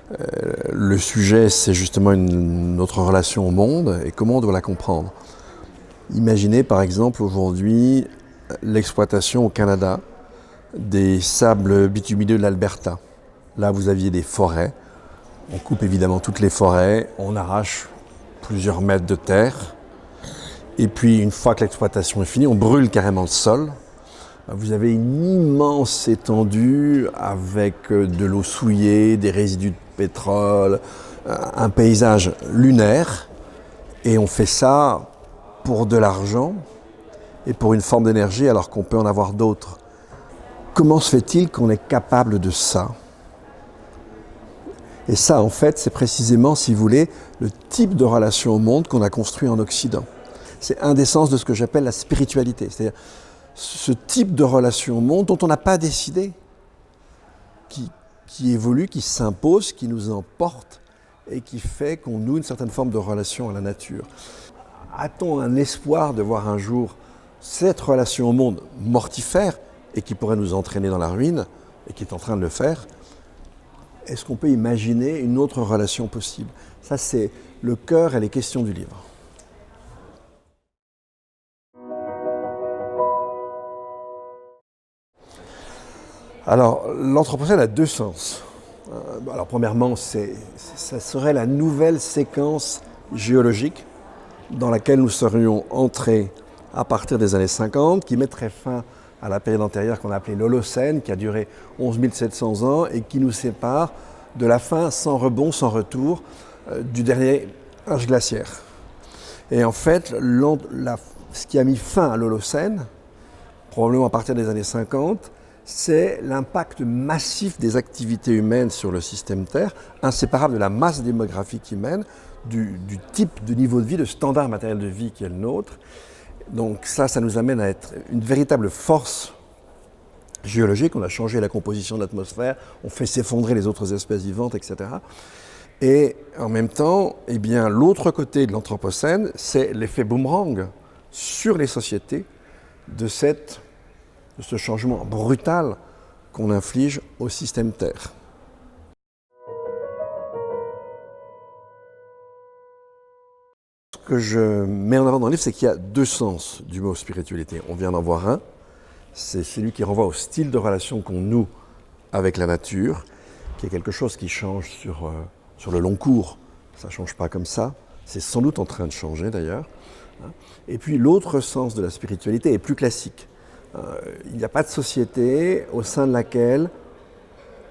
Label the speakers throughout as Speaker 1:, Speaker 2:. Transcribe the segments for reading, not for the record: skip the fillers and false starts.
Speaker 1: Le sujet, c'est justement notre relation au monde et comment on doit la comprendre. Imaginez par exemple aujourd'hui l'exploitation au Canada des sables bitumineux de l'Alberta. Là, vous aviez des forêts. On coupe évidemment toutes les forêts, on arrache plusieurs mètres de terre. Et puis, une fois que l'exploitation est finie, on brûle carrément le sol. Vous avez une immense étendue avec de l'eau souillée, des résidus de pétrole, un paysage lunaire. Et on fait ça pour de l'argent et pour une forme d'énergie alors qu'on peut en avoir d'autres. Comment se fait-il qu'on est capable de ça ? Et ça, en fait, c'est précisément, si vous voulez, le type de relation au monde qu'on a construit en Occident. C'est un des sens de ce que j'appelle la spiritualité. C'est-à-dire ce type de relation au monde dont on n'a pas décidé, qui évolue, qui s'impose, qui nous emporte et qui fait qu'on noue une certaine forme de relation à la nature. A-t-on un espoir de voir un jour cette relation au monde mortifère et qui pourrait nous entraîner dans la ruine et qui est en train de le faire ? Est-ce qu'on peut imaginer une autre relation possible ? Ça, c'est le cœur et les questions du livre. Alors, l'Anthropocène a deux sens. Alors, premièrement, ça serait la nouvelle séquence géologique dans laquelle nous serions entrés à partir des années 50, qui mettrait fin à la période antérieure qu'on a appelée l'Holocène, qui a duré 11 700 ans et qui nous sépare de la fin sans rebond, sans retour, du dernier âge glaciaire. Et en fait, ce qui a mis fin à l'Holocène, probablement à partir des années 50, c'est l'impact massif des activités humaines sur le système Terre, inséparable de la masse démographique humaine, du type de niveau de vie, de standard matériel de vie qui est le nôtre. Donc ça nous amène à être une véritable force géologique. On a changé la composition de l'atmosphère, on fait s'effondrer les autres espèces vivantes, etc. Et en même temps, eh bien, l'autre côté de l'Anthropocène, c'est l'effet boomerang sur les sociétés de ce changement brutal qu'on inflige au système Terre. Ce que je mets en avant dans le livre, c'est qu'il y a deux sens du mot spiritualité. On vient d'en voir un, c'est celui qui renvoie au style de relation qu'on noue avec la nature, qui est quelque chose qui change sur le long cours. Ça ne change pas comme ça, c'est sans doute en train de changer d'ailleurs. Et puis l'autre sens de la spiritualité est plus classique. Il n'y a pas de société au sein de laquelle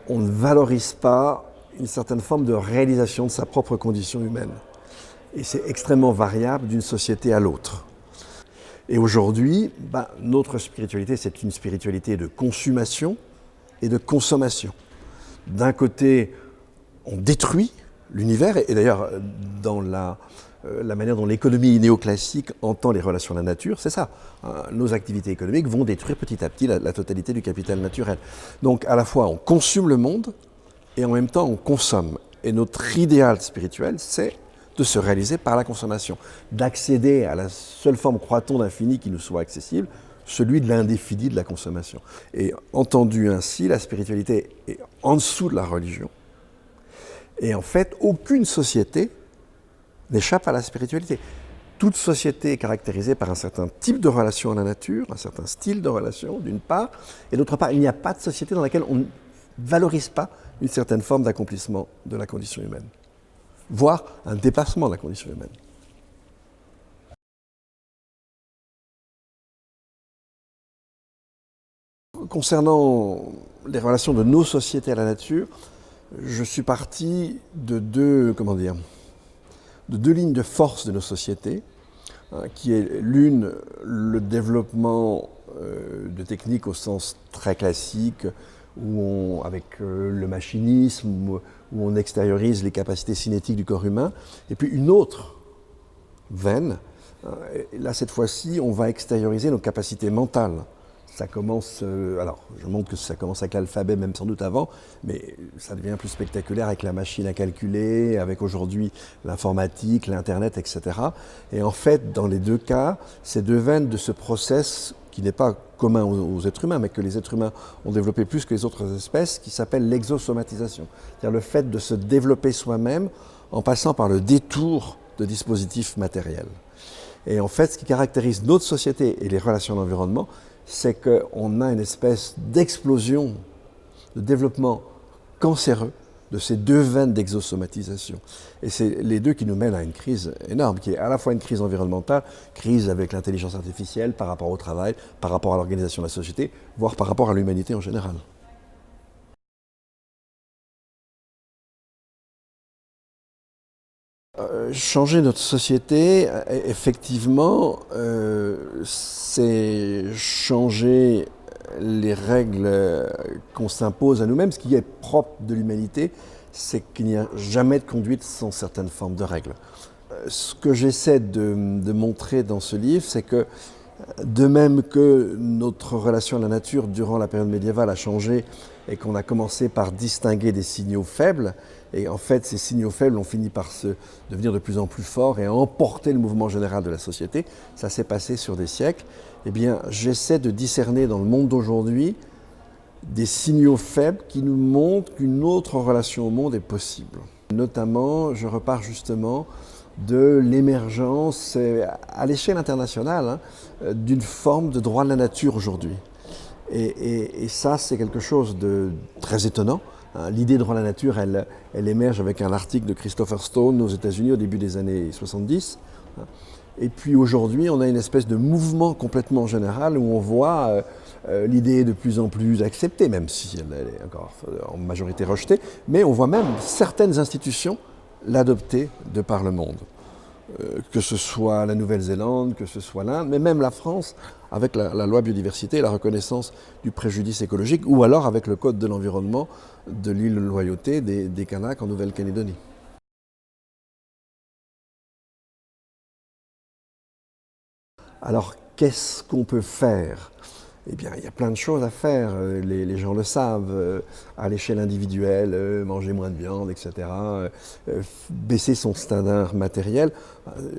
Speaker 1: on ne valorise pas une certaine forme de réalisation de sa propre condition humaine. Et c'est extrêmement variable d'une société à l'autre. Et aujourd'hui, notre spiritualité, c'est une spiritualité de consommation et de consommation. D'un côté, on détruit l'univers, et d'ailleurs, dans la manière dont l'économie néoclassique entend les relations à la nature, c'est ça. Nos activités économiques vont détruire petit à petit la totalité du capital naturel. Donc à la fois on consomme le monde et en même temps on consomme. Et notre idéal spirituel, c'est de se réaliser par la consommation, d'accéder à la seule forme, croit-on, d'infini qui nous soit accessible, celui de l'indéfini de la consommation. Et entendu ainsi, la spiritualité est en dessous de la religion. Et en fait, aucune société n'échappe à la spiritualité. Toute société est caractérisée par un certain type de relation à la nature, un certain style de relation, d'une part, et d'autre part, il n'y a pas de société dans laquelle on ne valorise pas une certaine forme d'accomplissement de la condition humaine, voire un dépassement de la condition humaine. Concernant les relations de nos sociétés à la nature, je suis parti de deux lignes de force de nos sociétés, qui est l'une, le développement de techniques au sens très classique, avec le machinisme, où on extériorise les capacités cinétiques du corps humain, et puis une autre veine, là cette fois-ci on va extérioriser nos capacités mentales. Ça commence, alors je montre que ça commence avec l'alphabet, même sans doute avant, mais ça devient plus spectaculaire avec la machine à calculer, avec aujourd'hui l'informatique, l'internet, etc. Et en fait, dans les deux cas, ces deux veines de ce process qui n'est pas commun aux êtres humains, mais que les êtres humains ont développé plus que les autres espèces, qui s'appelle l'exosomatisation. C'est-à-dire le fait de se développer soi-même en passant par le détour de dispositifs matériels. Et en fait, ce qui caractérise notre société et les relations à l'environnement, c'est qu'on a une espèce d'explosion, de développement cancéreux de ces deux veines d'exosomatisation. Et c'est les deux qui nous mènent à une crise énorme, qui est à la fois une crise environnementale, crise avec l'intelligence artificielle par rapport au travail, par rapport à l'organisation de la société, voire par rapport à l'humanité en général. Changer notre société, effectivement, c'est changer les règles qu'on s'impose à nous-mêmes. Ce qui est propre de l'humanité, c'est qu'il n'y a jamais de conduite sans certaines formes de règles. Ce que j'essaie de montrer dans ce livre, c'est que de même que notre relation à la nature durant la période médiévale a changé et qu'on a commencé par distinguer des signaux faibles, et en fait ces signaux faibles ont fini par devenir de plus en plus forts et emporter le mouvement général de la société, ça s'est passé sur des siècles, eh bien j'essaie de discerner dans le monde d'aujourd'hui des signaux faibles qui nous montrent qu'une autre relation au monde est possible. Notamment, je repars justement de l'émergence à l'échelle internationale d'une forme de droit de la nature aujourd'hui. Et ça, c'est quelque chose de très étonnant. L'idée de droit de la nature, elle émerge avec un article de Christopher Stone aux États-Unis au début des années 70. Et puis aujourd'hui, on a une espèce de mouvement complètement général où on voit l'idée de plus en plus acceptée, même si elle est encore en majorité rejetée, mais on voit même certaines institutions l'adopter de par le monde. Que ce soit la Nouvelle-Zélande, que ce soit l'Inde, mais même la France, avec la loi biodiversité et la reconnaissance du préjudice écologique, ou alors avec le code de l'environnement de l'île de Loyauté des Kanaks en Nouvelle-Calédonie. Alors, qu'est-ce qu'on peut faire ? Eh bien, il y a plein de choses à faire, les gens le savent, à l'échelle individuelle, manger moins de viande, etc., baisser son standard matériel.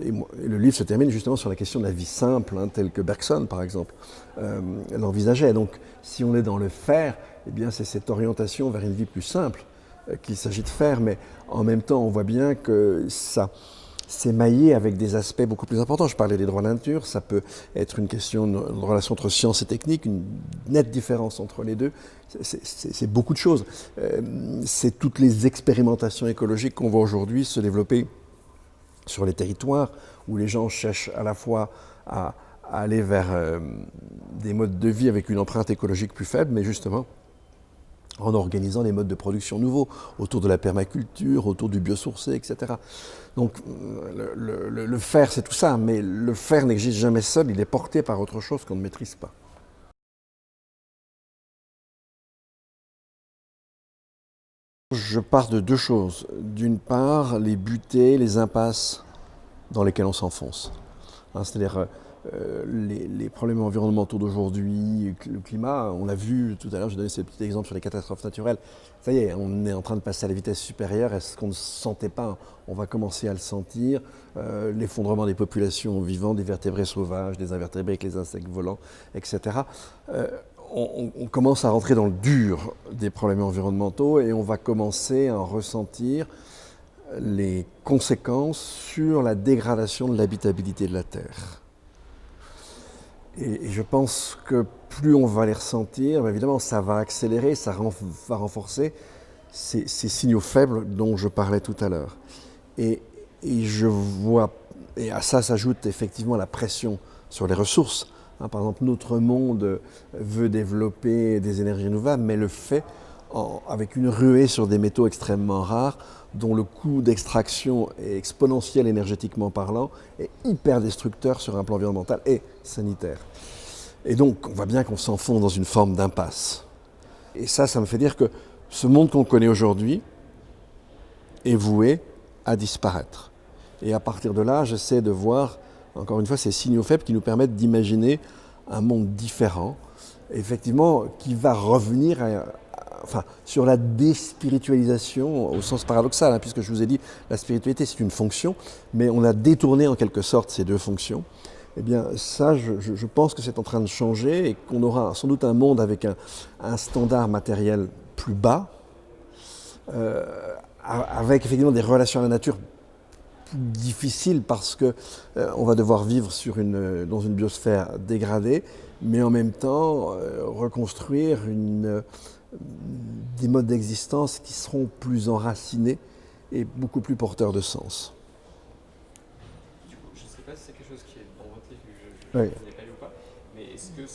Speaker 1: Et le livre se termine justement sur la question de la vie simple, telle que Bergson, par exemple, l'envisageait. Donc, si on est dans le faire, eh bien, c'est cette orientation vers une vie plus simple qu'il s'agit de faire, mais en même temps, on voit bien que ça... c'est maillé avec des aspects beaucoup plus importants. Je parlais des droits de la nature, ça peut être une question de relation entre science et technique, une nette différence entre les deux. C'est beaucoup de choses. C'est toutes les expérimentations écologiques qu'on voit aujourd'hui se développer sur les territoires, où les gens cherchent à la fois à aller vers des modes de vie avec une empreinte écologique plus faible, mais justement en organisant des modes de production nouveaux, autour de la permaculture, autour du biosourcé, etc. Donc le faire, c'est tout ça, mais le faire n'existe jamais seul, il est porté par autre chose qu'on ne maîtrise pas. Je pars de deux choses. D'une part, les butées, les impasses dans lesquelles on s'enfonce. C'est-à-dire les problèmes environnementaux d'aujourd'hui, le climat, on l'a vu tout à l'heure, j'ai donné ces petits exemples sur les catastrophes naturelles. Ça y est, on est en train de passer à la vitesse supérieure. Est-ce qu'on ne sentait pas? On va commencer à le sentir. L'effondrement des populations vivantes, des vertébrés sauvages, des invertébrés avec les insectes volants, etc. On commence à rentrer dans le dur des problèmes environnementaux et on va commencer à en ressentir les conséquences sur la dégradation de l'habitabilité de la Terre. Et je pense que plus on va les ressentir, évidemment, ça va accélérer, ça va renforcer ces signaux faibles dont je parlais tout à l'heure. Et je vois, et à ça s'ajoute effectivement la pression sur les ressources. Par exemple, notre monde veut développer des énergies renouvelables, mais le fait avec une ruée sur des métaux extrêmement rares, dont le coût d'extraction est exponentiel énergétiquement parlant, et hyper destructeur sur un plan environnemental et sanitaire. Et donc, on voit bien qu'on s'enfonce dans une forme d'impasse. Et ça me fait dire que ce monde qu'on connaît aujourd'hui est voué à disparaître. Et à partir de là, j'essaie de voir, encore une fois, ces signaux faibles qui nous permettent d'imaginer un monde différent, effectivement, qui va revenir sur la déspiritualisation au sens paradoxal, puisque je vous ai dit, la spiritualité c'est une fonction, mais on a détourné en quelque sorte ces deux fonctions. Eh bien, ça, je pense que c'est en train de changer et qu'on aura sans doute un monde avec un standard matériel plus bas, euh, avec effectivement des relations à la nature plus difficiles parce que on va devoir vivre dans une biosphère dégradée, mais en même temps reconstruire des modes d'existence qui seront plus enracinés et beaucoup plus porteurs de sens.
Speaker 2: Du coup, je ne sais pas si c'est quelque chose qui est dans votre livre, je
Speaker 1: Oui.
Speaker 2: ne l'ai pas lu ou pas, mais est-ce que